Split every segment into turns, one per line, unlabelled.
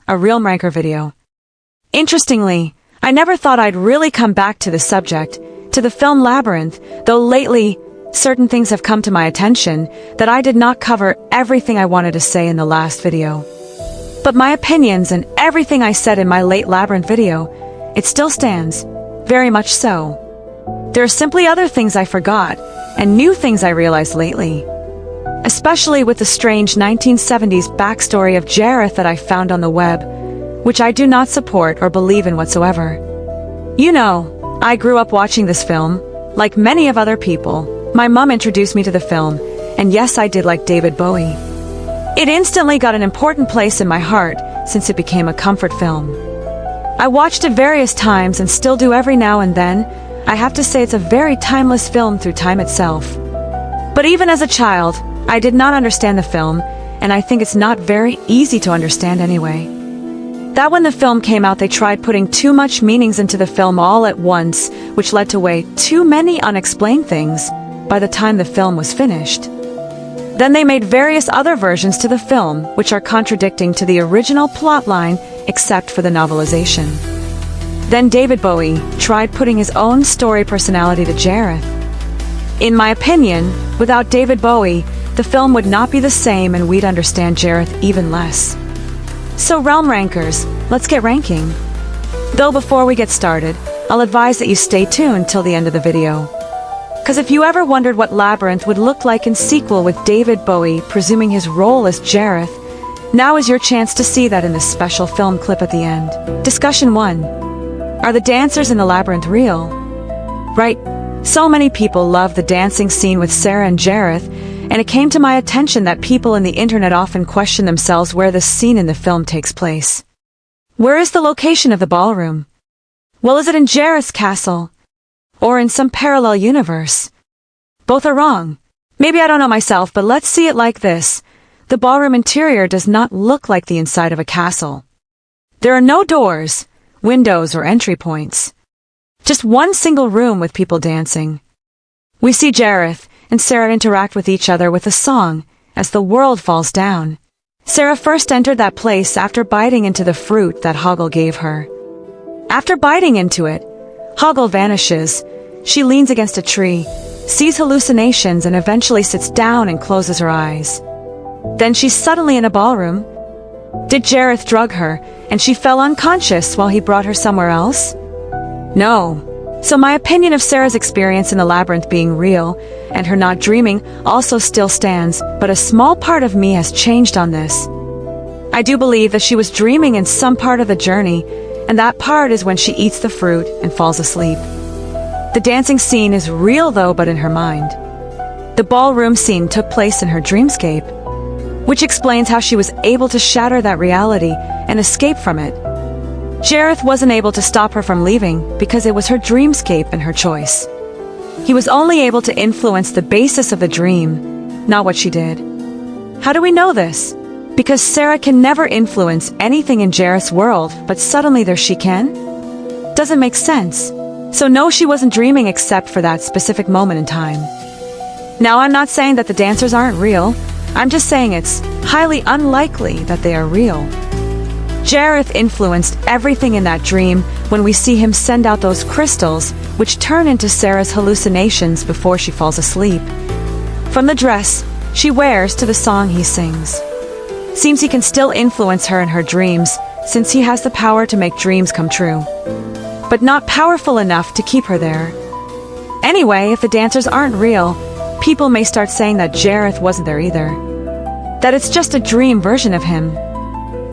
a RealmRanker video. Interestingly, I never thought I'd really come back to the subject, to the film Labyrinth, though lately, certain things have come to my attention that I did not cover everything I wanted to say in the last video. But my opinions and everything I said in my late Labyrinth video, it still stands, very much so. There are simply other things I forgot, and new things I realized lately. Especially with the strange 1970s backstory of Jareth that I found on the web, which I do not support or believe in whatsoever. You know, I grew up watching this film. Like many of other people, my mom introduced me to the film, and yes, I did like David Bowie. It instantly got an important place in my heart since it became a comfort film. I watched it various times and still do every now and then. I have to say it's a very timeless film through time itself. But even as a child, I did not understand the film, and I think it's not very easy to understand anyway. That when the film came out they tried putting too much meanings into the film all at once, which led to way too many unexplained things by the time the film was finished. Then they made various other versions to the film, which are contradicting to the original plotline except for the novelization. Then David Bowie tried putting his own story personality to Jareth. In my opinion, without David Bowie, the film would not be the same and we'd understand Jareth even less. So Realm Rankers, let's get ranking. Though before we get started, I'll advise that you stay tuned till the end of the video. Cause if you ever wondered what Labyrinth would look like in sequel with David Bowie presuming his role as Jareth, now is your chance to see that in this special film clip at the end. Discussion 1. Are the dancers in the Labyrinth real? Right, so many people love the dancing scene with Sarah and Jareth, and it came to my attention that people in the internet often question themselves where this scene in the film takes place. Where is the location of the ballroom? Well, is it in Jareth's castle? Or in some parallel universe? Both are wrong. Maybe I don't know myself, but let's see it like this. The ballroom interior does not look like the inside of a castle. There are no doors, windows, or entry points. Just one single room with people dancing. We see Jareth and Sarah interact with each other with a song as the world falls down. Sarah first entered that place after biting into the fruit that Hoggle gave her. After biting into it, Hoggle vanishes. She leans against a tree, sees hallucinations, and eventually sits down and closes her eyes. Then she's suddenly in a ballroom. Did Jareth drug her, and she fell unconscious while he brought her somewhere else? No. So my opinion of Sarah's experience in the labyrinth being real, and her not dreaming, also still stands, but a small part of me has changed on this. I do believe that she was dreaming in some part of the journey, and that part is when she eats the fruit and falls asleep. The dancing scene is real though, but in her mind. The ballroom scene took place in her dreamscape, which explains how she was able to shatter that reality and escape from it. Jareth wasn't able to stop her from leaving because it was her dreamscape and her choice. He was only able to influence the basis of the dream, not what she did. How do we know this? Because Sarah can never influence anything in Jareth's world, but suddenly there she can? Doesn't make sense. So no, she wasn't dreaming except for that specific moment in time. Now, I'm not saying that the dancers aren't real. I'm just saying it's highly unlikely that they are real. Jareth influenced everything in that dream when we see him send out those crystals, which turn into Sarah's hallucinations before she falls asleep. From the dress she wears to the song he sings. Seems he can still influence her in her dreams, since he has the power to make dreams come true. But not powerful enough to keep her there. Anyway, if the dancers aren't real, people may start saying that Jareth wasn't there either. That it's just a dream version of him.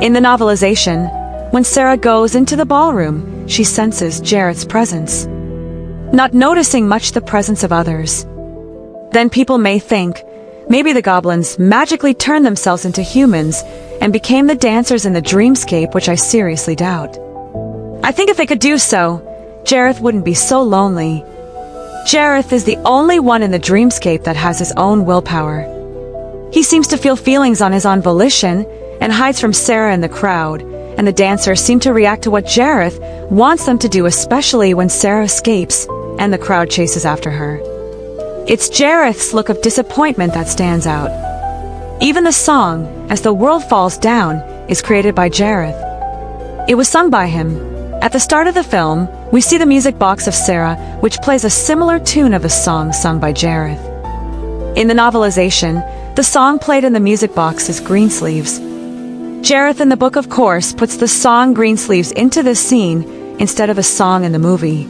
In the novelization, when Sarah goes into the ballroom, she senses Jareth's presence, not noticing much the presence of others. Then people may think, maybe the goblins magically turned themselves into humans and became the dancers in the dreamscape, which I seriously doubt. I think if they could do so, Jareth wouldn't be so lonely. Jareth is the only one in the dreamscape that has his own willpower. He seems to feel feelings on his own volition and hides from Sarah and the crowd, and the dancers seem to react to what Jareth wants them to do, especially when Sarah escapes and the crowd chases after her. It's Jareth's look of disappointment that stands out. Even the song, As the World Falls Down, is created by Jareth, It was sung by him. At the start of the film, we see the music box of Sarah, which plays a similar tune of the song sung by Jareth. In the novelization, the song played in the music box is Greensleeves. Jareth in the book, of course, puts the song Greensleeves into this scene instead of a song in the movie.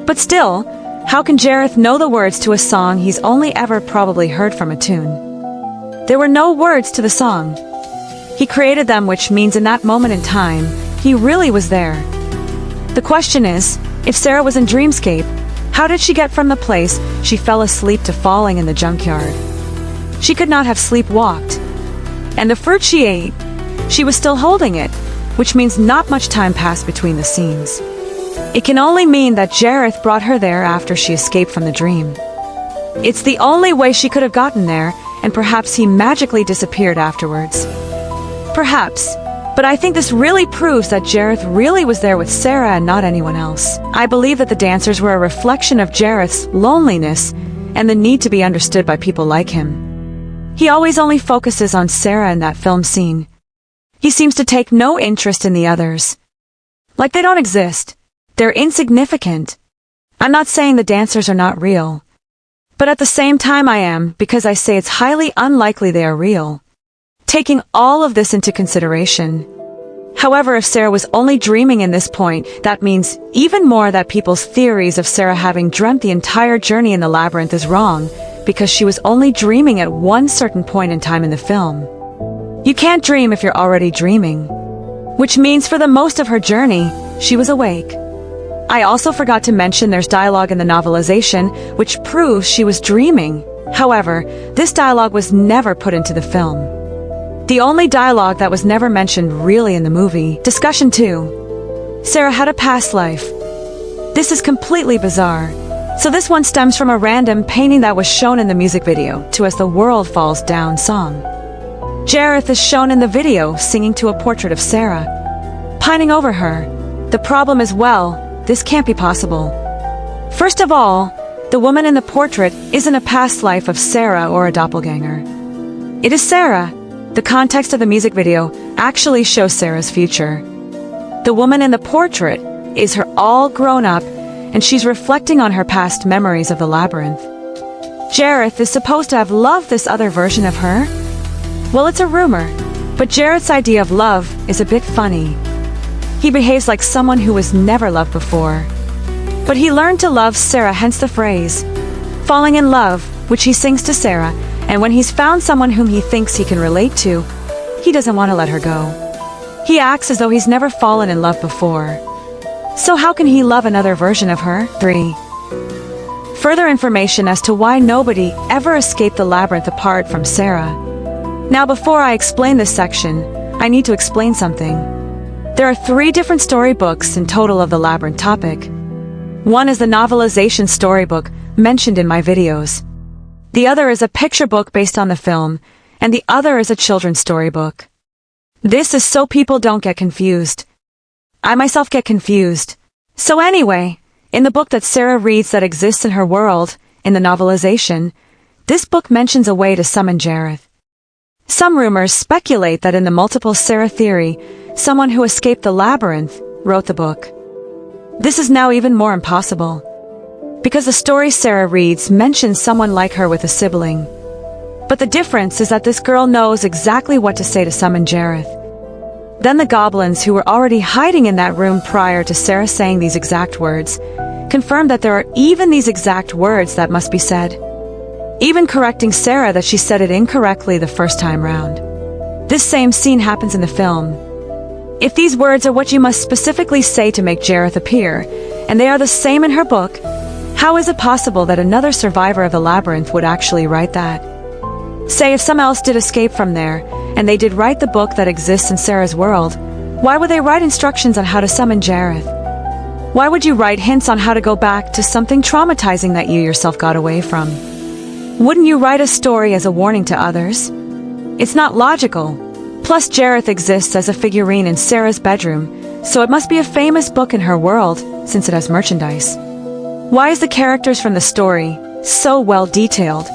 But still, how can Jareth know the words to a song he's only ever probably heard from a tune? There were no words to the song. He created them, which means in that moment in time, he really was there. The question is, if Sarah was in Dreamscape, how did she get from the place she fell asleep to falling in the junkyard? She could not have sleepwalked. And the fruit she ate, she was still holding it, which means not much time passed between the scenes. It can only mean that Jareth brought her there after she escaped from the dream. It's the only way she could have gotten there, and perhaps he magically disappeared afterwards. Perhaps. But I think this really proves that Jareth really was there with Sarah and not anyone else. I believe that the dancers were a reflection of Jareth's loneliness and the need to be understood by people like him. He always only focuses on Sarah in that film scene. He seems to take no interest in the others. Like they don't exist. They're insignificant. I'm not saying the dancers are not real. But at the same time I am, because I say it's highly unlikely they are real. Taking all of this into consideration. However, if Sarah was only dreaming in this point, that means even more that people's theories of Sarah having dreamt the entire journey in the labyrinth is wrong, because she was only dreaming at one certain point in time in the film. You can't dream if you're already dreaming. Which means for the most of her journey, she was awake. I also forgot to mention there's dialogue in the novelization, which proves she was dreaming. However, this dialogue was never put into the film. The only dialogue that was never mentioned really in the movie. Discussion 2. Sarah had a past life. This is completely bizarre. So this one stems from a random painting that was shown in the music video to As the World Falls Down song. Jareth is shown in the video singing to a portrait of Sarah, pining over her. The problem is, well, this can't be possible. First of all, the woman in the portrait isn't a past life of Sarah or a doppelganger. It is Sarah. The context of the music video actually shows Sarah's future. The woman in the portrait is her all grown up, and she's reflecting on her past memories of the labyrinth. Jareth is supposed to have loved this other version of her. Well, it's a rumor, but Jareth's idea of love is a bit funny. He behaves like someone who was never loved before. But he learned to love Sarah, hence the phrase, falling in love, which he sings to Sarah, and when he's found someone whom he thinks he can relate to, he doesn't want to let her go. He acts as though he's never fallen in love before. So how can he love another version of her? 3. Further information as to why nobody ever escaped the labyrinth apart from Sarah. Now before I explain this section, I need to explain something. There are 3 different storybooks in total of the labyrinth topic. One is the novelization storybook mentioned in my videos. The other is a picture book based on the film, and the other is a children's storybook. This is so people don't get confused. I myself get confused. So anyway, in the book that Sarah reads that exists in her world, in the novelization, this book mentions a way to summon Jareth. Some rumors speculate that in the multiple Sarah theory, someone who escaped the labyrinth wrote the book. This is now even more impossible, because the story Sarah reads mentions someone like her with a sibling. But the difference is that this girl knows exactly what to say to summon Jareth. Then the goblins who were already hiding in that room prior to Sarah saying these exact words confirmed that there are even these exact words that must be said, even correcting Sarah that she said it incorrectly the first time round. This same scene happens in the film. If these words are what you must specifically say to make Jareth appear, and they are the same in her book, how is it possible that another survivor of the labyrinth would actually write that? Say if someone else did escape from there, and they did write the book that exists in Sarah's world, why would they write instructions on how to summon Jareth? Why would you write hints on how to go back to something traumatizing that you yourself got away from? Wouldn't you write a story as a warning to others? It's not logical. Plus, Jareth exists as a figurine in Sarah's bedroom, so it must be a famous book in her world, since it has merchandise. Why is the characters from the story so well detailed?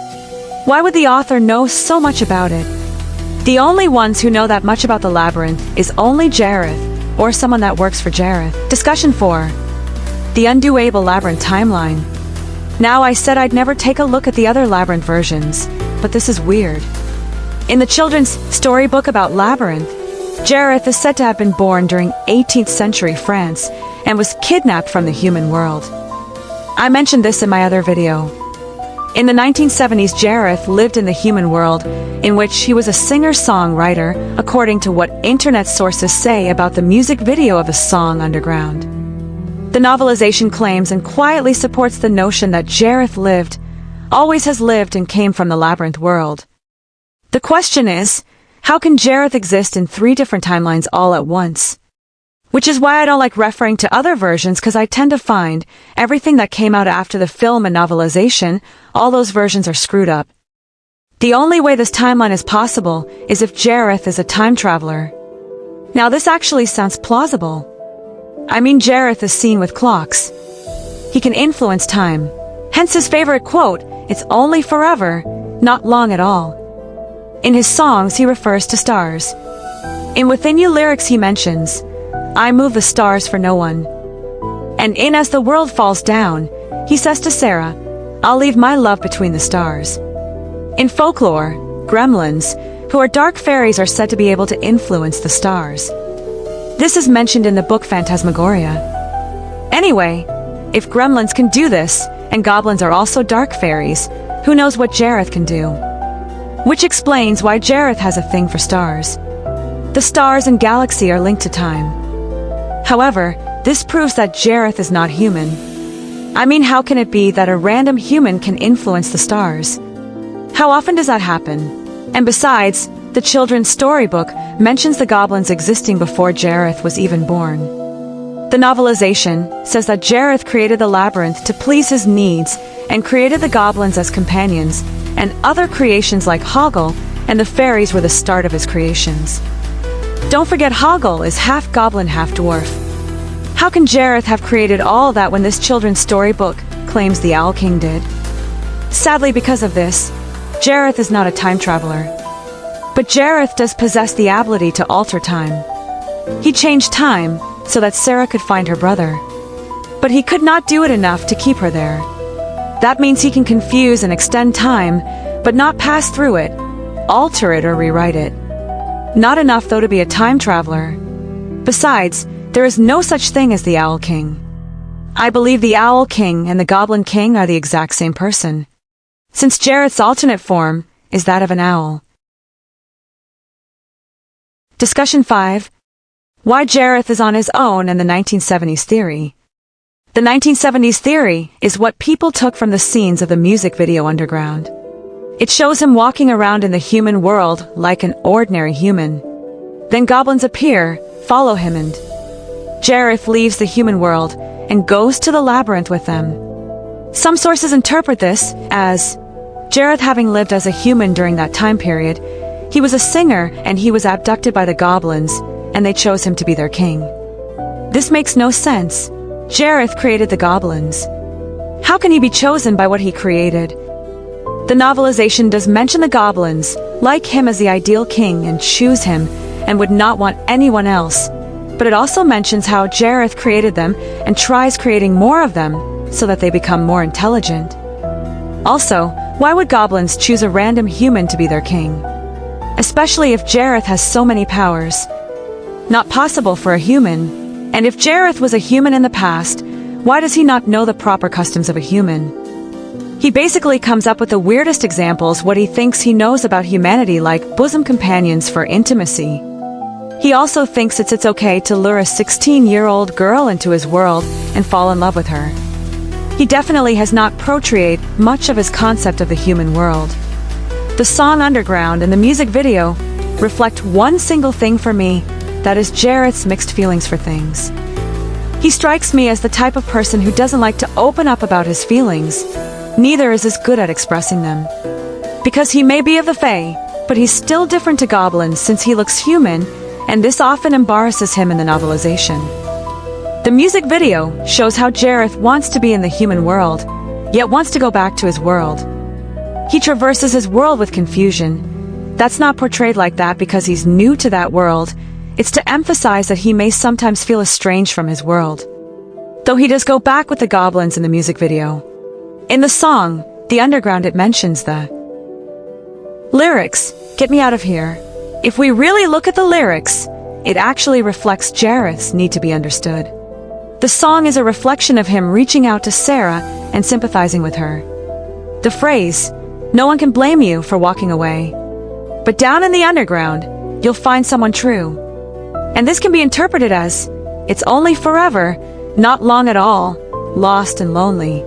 Why would the author know so much about it? The only ones who know that much about the labyrinth is only Jareth, or someone that works for Jareth. Discussion 4. The undoable Labyrinth timeline. Now, I said I'd never take a look at the other Labyrinth versions, but this is weird. In the children's storybook about Labyrinth, Jareth is said to have been born during 18th century France and was kidnapped from the human world. I mentioned this in my other video. In the 1970s, Jareth lived in the human world, in which he was a singer-songwriter, according to what internet sources say about the music video of the song Underground. The novelization claims and quietly supports the notion that Jareth always has lived and came from the Labyrinth world. The question is, how can Jareth exist in 3 different timelines all at once? Which is why I don't like referring to other versions, because I tend to find everything that came out after the film and novelization, all those versions are screwed up. The only way this timeline is possible is if Jareth is a time traveler. Now, this actually sounds plausible. I mean, Jareth is seen with clocks. He can influence time. Hence his favorite quote, "It's only forever, not long at all." In his songs, he refers to stars. In Within You lyrics, he mentions, "I move the stars for no one." And in As the World Falls Down, he says to Sarah, "I'll leave my love between the stars." In folklore, gremlins, who are dark fairies, are said to be able to influence the stars. This is mentioned in the book Phantasmagoria. Anyway, if gremlins can do this, and goblins are also dark fairies, who knows what Jareth can do? Which explains why Jareth has a thing for stars. The stars and galaxy are linked to time. However, this proves that Jareth is not human. I mean, how can it be that a random human can influence the stars? How often does that happen? And besides, the children's storybook mentions the goblins existing before Jareth was even born. The novelization says that Jareth created the labyrinth to please his needs and created the goblins as companions, and other creations like Hoggle and the fairies were the start of his creations. Don't forget, Hoggle is half goblin, half dwarf. How can Jareth have created all that when this children's storybook claims the Owl King did? Sadly, because of this, Jareth is not a time traveler. But Jareth does possess the ability to alter time. He changed time so that Sarah could find her brother. But he could not do it enough to keep her there. That means he can confuse and extend time, but not pass through it, alter it, or rewrite it. Not enough, though, to be a time traveler. Besides, there is no such thing as the Owl King. I believe the Owl King and the Goblin King are the exact same person, since Jareth's alternate form is that of an owl. Discussion 5. Why Jareth is on his own and the 1970s theory. The 1970s theory is what people took from the scenes of the music video Underground. It shows him walking around in the human world like an ordinary human. Then goblins appear, follow him, and Jareth leaves the human world and goes to the labyrinth with them. Some sources interpret this as Jareth having lived as a human during that time period. He was a singer and he was abducted by the goblins, and they chose him to be their king. This makes no sense. Jareth created the goblins. How can he be chosen by what he created? The novelization does mention the goblins like him as the ideal king and choose him and would not want anyone else, but it also mentions how Jareth created them and tries creating more of them so that they become more intelligent. Also, why would goblins choose a random human to be their king? Especially if Jareth has so many powers. Not possible for a human. And if Jareth was a human in the past, why does he not know the proper customs of a human? He basically comes up with the weirdest examples what he thinks he knows about humanity, like bosom companions for intimacy. He also thinks it's okay to lure a 16-year-old girl into his world and fall in love with her. He definitely has not portrayed much of his concept of the human world. The song Underground and the music video reflect one single thing for me, that is Jareth's mixed feelings for things. He strikes me as the type of person who doesn't like to open up about his feelings, neither is as good at expressing them. Because he may be of the Fae, but he's still different to goblins since he looks human, and this often embarrasses him in the novelization. The music video shows how Jareth wants to be in the human world, yet wants to go back to his world. He traverses his world with confusion. That's not portrayed like that because he's new to that world. It's to emphasize that he may sometimes feel estranged from his world. Though he does go back with the goblins in the music video. In the song, The Underground, it mentions the lyrics, "Get me out of here." If we really look at the lyrics, it actually reflects Jareth's need to be understood. The song is a reflection of him reaching out to Sarah and sympathizing with her. The phrase, "No one can blame you for walking away, but down in the underground, you'll find someone true." And this can be interpreted as, it's only forever, not long at all, lost and lonely.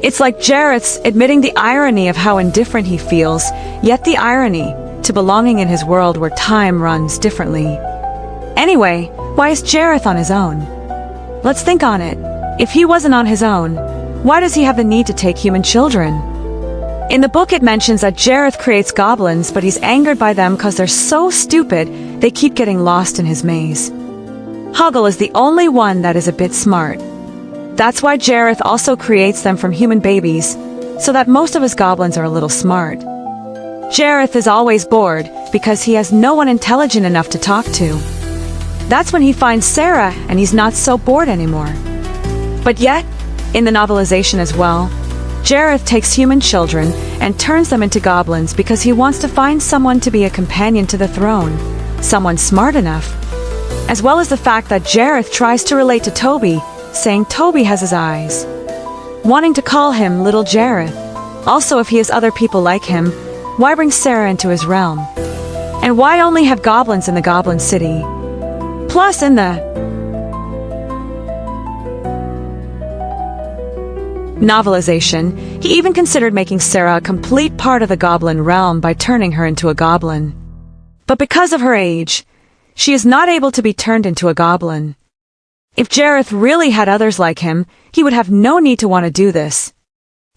It's like Jareth's admitting the irony of how indifferent he feels, yet the irony to belonging in his world where time runs differently. Anyway, why is Jareth on his own? Let's think on it. If he wasn't on his own, why does he have the need to take human children? In the book it mentions that Jareth creates goblins, but he's angered by them because they're so stupid they keep getting lost in his maze. Hoggle is the only one that is a bit smart. That's why Jareth also creates them from human babies, so that most of his goblins are a little smart. Jareth is always bored because he has no one intelligent enough to talk to. That's when he finds Sarah and he's not so bored anymore. But yet, in the novelization as well, Jareth takes human children and turns them into goblins because he wants to find someone to be a companion to the throne, someone smart enough. As well as the fact that Jareth tries to relate to Toby, saying Toby has his eyes, wanting to call him Little Jareth. Also, if he has other people like him, why bring Sarah into his realm? And why only have goblins in the Goblin City? Plus, in the novelization, he even considered making Sarah a complete part of the goblin realm by turning her into a goblin. But because of her age, she is not able to be turned into a goblin. If Jareth really had others like him, he would have no need to want to do this.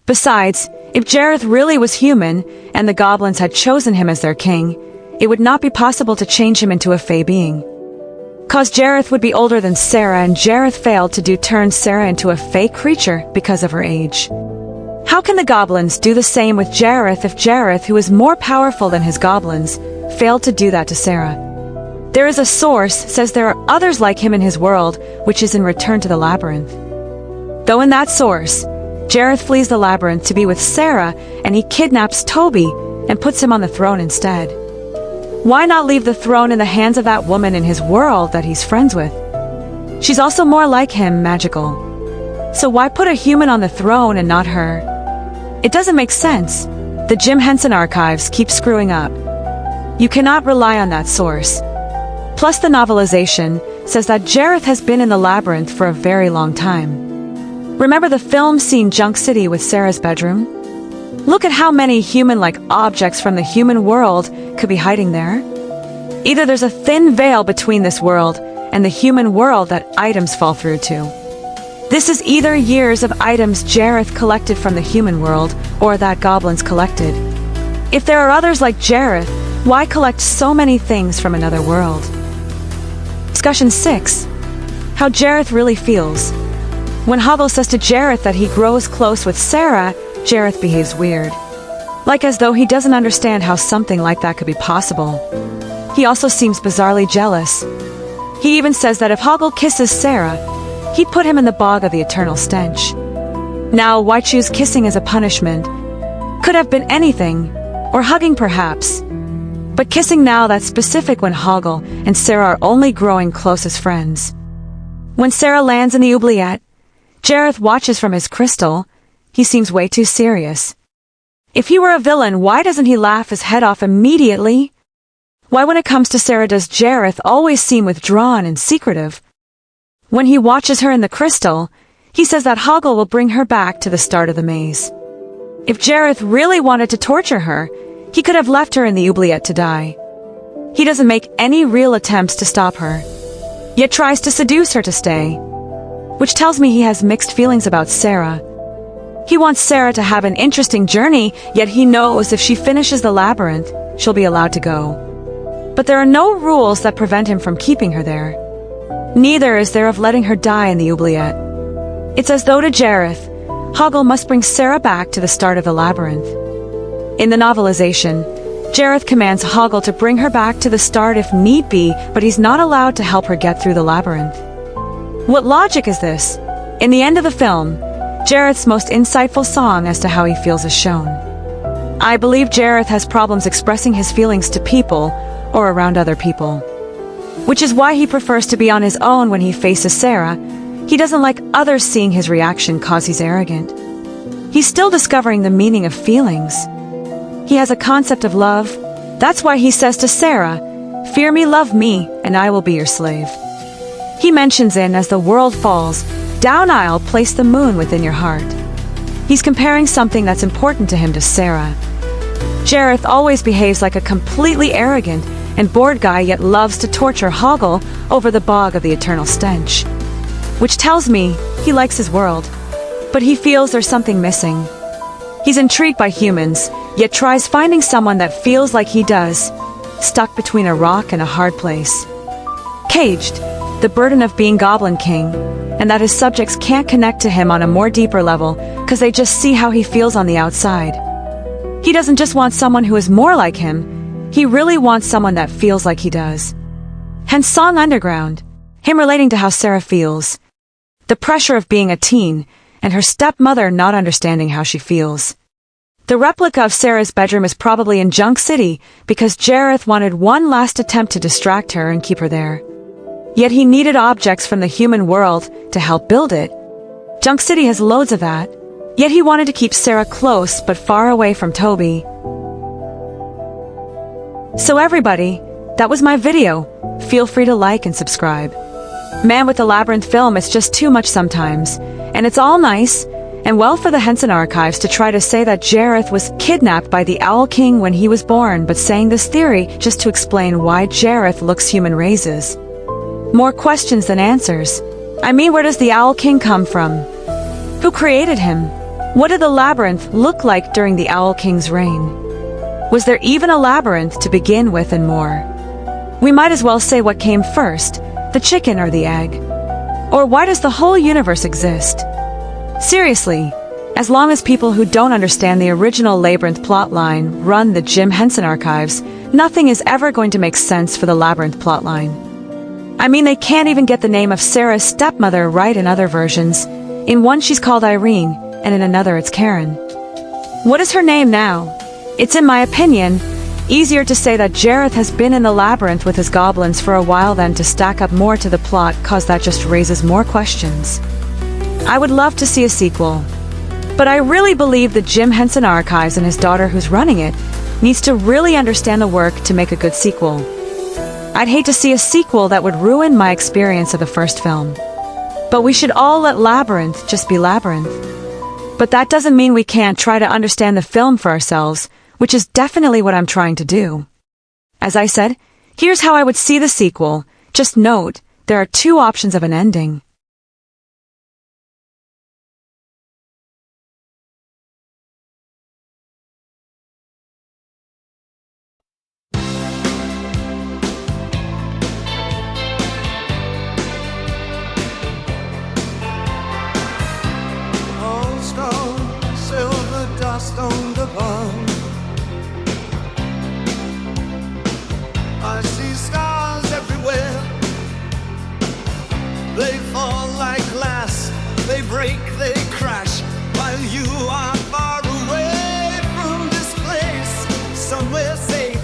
Besides, if Jareth really was human, and the goblins had chosen him as their king, it would not be possible to change him into a fey being. Cause Jareth would be older than Sarah, and Jareth failed to turn Sarah into a fey creature because of her age. How can the goblins do the same with Jareth if Jareth, who is more powerful than his goblins, failed to do that to Sarah? There is a source says there are others like him in his world, which is in Return to the Labyrinth. Though in that source, Jareth flees the labyrinth to be with Sarah, and he kidnaps Toby and puts him on the throne instead. Why not leave the throne in the hands of that woman in his world that he's friends with? She's also more like him, magical. So why put a human on the throne and not her? It doesn't make sense. The Jim Henson archives keep screwing up. You cannot rely on that source. Plus, the novelization says that Jareth has been in the labyrinth for a very long time. Remember the film scene Junk City with Sarah's bedroom? Look at how many human-like objects from the human world could be hiding there. Either there's a thin veil between this world and the human world that items fall through to. This is either years of items Jareth collected from the human world or that goblins collected. If there are others like Jareth, why collect so many things from another world? Discussion 6. How Jareth really feels. When Hoggle says to Jareth that he grows close with Sarah, Jareth behaves weird. Like as though he doesn't understand how something like that could be possible. He also seems bizarrely jealous. He even says that if Hoggle kisses Sarah, he'd put him in the bog of the eternal stench. Now, why choose kissing as a punishment? Could have been anything, or hugging perhaps. But kissing now, that's specific when Hoggle and Sarah are only growing close as friends. When Sarah lands in the oubliette, Jareth watches from his crystal. He seems way too serious. If he were a villain, why doesn't he laugh his head off immediately? Why when it comes to Sarah does Jareth always seem withdrawn and secretive? When he watches her in the crystal, he says that Hoggle will bring her back to the start of the maze. If Jareth really wanted to torture her, he could have left her in the oubliette to die. He doesn't make any real attempts to stop her, yet tries to seduce her to stay, which tells me he has mixed feelings about Sarah. He wants Sarah to have an interesting journey, yet he knows if she finishes the labyrinth, she'll be allowed to go. But there are no rules that prevent him from keeping her there. Neither is there of letting her die in the oubliette. It's as though to Jareth, Hoggle must bring Sarah back to the start of the labyrinth. In the novelization, Jareth commands Hoggle to bring her back to the start if need be, but he's not allowed to help her get through the labyrinth. What logic is this? In the end of the film, Jareth's most insightful song as to how he feels is shown. I believe Jareth has problems expressing his feelings to people or around other people, which is why he prefers to be on his own when he faces Sarah. He doesn't like others seeing his reaction cause he's arrogant. He's still discovering the meaning of feelings. He has a concept of love. That's why he says to Sarah, "Fear me, love me, and I will be your slave." He mentions in As the World Falls, "Down I'll place the moon within your heart." He's comparing something that's important to him to Sarah. Jareth always behaves like a completely arrogant and bored guy, yet loves to torture Hoggle over the bog of the eternal stench. Which tells me he likes his world, but he feels there's something missing. He's intrigued by humans, yet tries finding someone that feels like he does, stuck between a rock and a hard place. Caged, the burden of being Goblin King, and that his subjects can't connect to him on a more deeper level because they just see how he feels on the outside. He doesn't just want someone who is more like him, he really wants someone that feels like he does. Hence Song Underground, him relating to how Sarah feels. The pressure of being a teen, and her stepmother not understanding how she feels. The replica of Sarah's bedroom is probably in Junk City because Jareth wanted one last attempt to distract her and keep her there. Yet he needed objects from the human world to help build it. Junk City has loads of that. Yet he wanted to keep Sarah close but far away from Toby. So everybody, that was my video. Feel free to like and subscribe. Man, with the Labyrinth film, it's just too much sometimes. And it's all nice and well for the Henson archives to try to say that Jareth was kidnapped by the Owl King when he was born, but saying this theory just to explain why Jareth looks human raises. More questions than answers. I mean, where does the Owl King come from? Who created him? What did the labyrinth look like during the Owl King's reign? Was there even a labyrinth to begin with, and more? We might as well say what came first, the chicken or the egg? Or why does the whole universe exist? Seriously, as long as people who don't understand the original Labyrinth plotline run the Jim Henson archives, nothing is ever going to make sense for the Labyrinth plotline. I mean, they can't even get the name of Sarah's stepmother right in other versions. In one she's called Irene, and in another it's Karen. What is her name now? It's, in my opinion, easier to say that Jareth has been in the labyrinth with his goblins for a while than to stack up more to the plot, cause that just raises more questions. I would love to see a sequel. But I really believe the Jim Henson archives and his daughter who's running it needs to really understand the work to make a good sequel. I'd hate to see a sequel that would ruin my experience of the first film. But we should all let Labyrinth just be Labyrinth. But that doesn't mean we can't try to understand the film for ourselves, which is definitely what I'm trying to do. As I said, here's how I would see the sequel. Just note, there are two options of an ending.
On the pond, I see stars everywhere. They fall like glass, they break, they crash, while you are far away from this place, somewhere safe.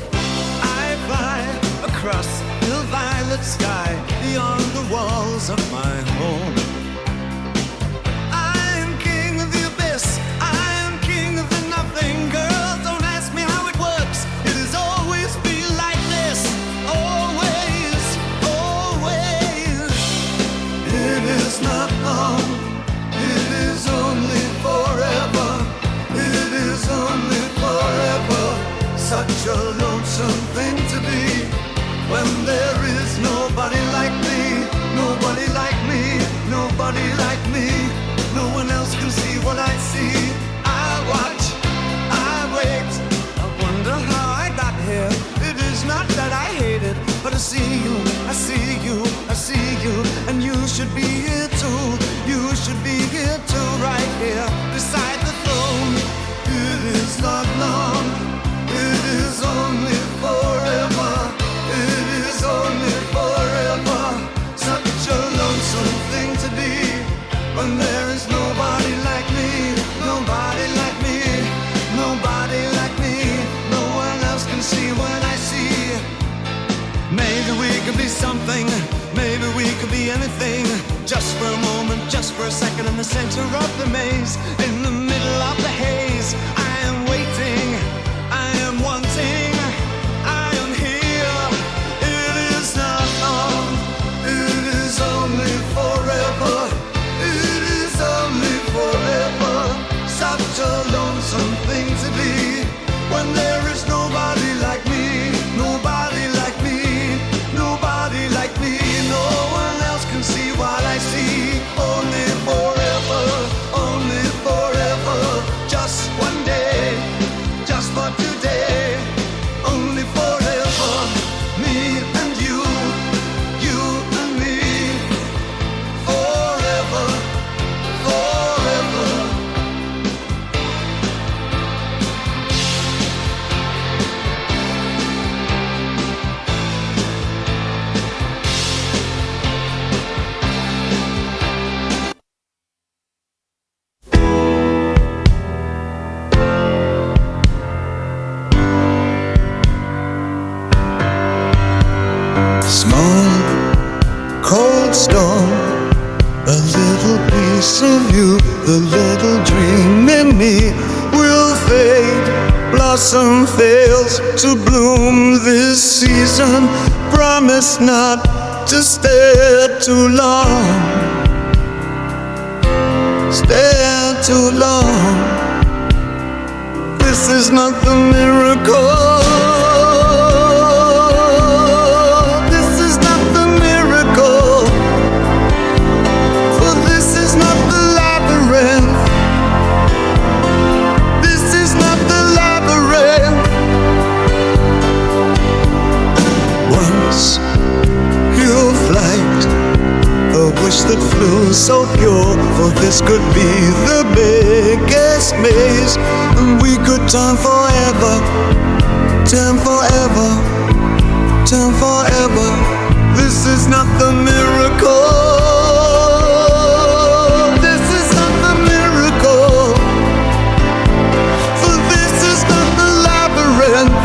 I fly across the violet sky, beyond the walls of my home. Girl, don't ask me how it works. It has always been like this. Always, always. It is not long. It is only forever. It is only forever. Such a lonesome thing to be, when there is nobody like me. Nobody like me. Nobody like me. No one else can see what I see. I watch, wait, I wonder how I got here. It is not that I hate it, but I see you, I see you, I see you, and you should be here too. You should be here too, right here beside the throne. It is not long, it is only days in the middle of the haze. I am waiting, I am wanting, I am here. It is not long, it is only forever. It is only forever. Such a lonesome thing to be when there is nobody like me, nobody like me, nobody like me. No one else can see what I see. Only forever, only forever. Just one day, just for today. Only forever, me and you and me. Forever, forever. Small, cold storm, a little piece of you, the little dream in me will fade. Blossom fails to bloom this season. Promise not to stay too long. Stay too long. This is not the miracle. Wish that flew so pure, for this could be the biggest maze, and we could turn forever, turn forever, turn forever. This is not the miracle. This is not the miracle. For this is not the labyrinth.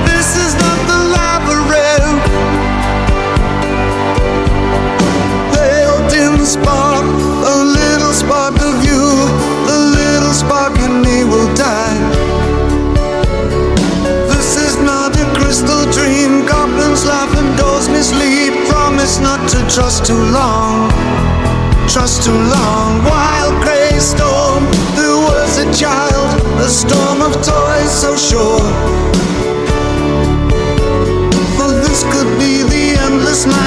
This is not the labyrinth. Spark, a little spark of you, a little spark in me will die. This is not a crystal dream, goblins laugh and doors mislead. Promise not to trust too long, trust too long. Wild grey storm, there was a child, a storm of toys so sure. For this could be the endless night.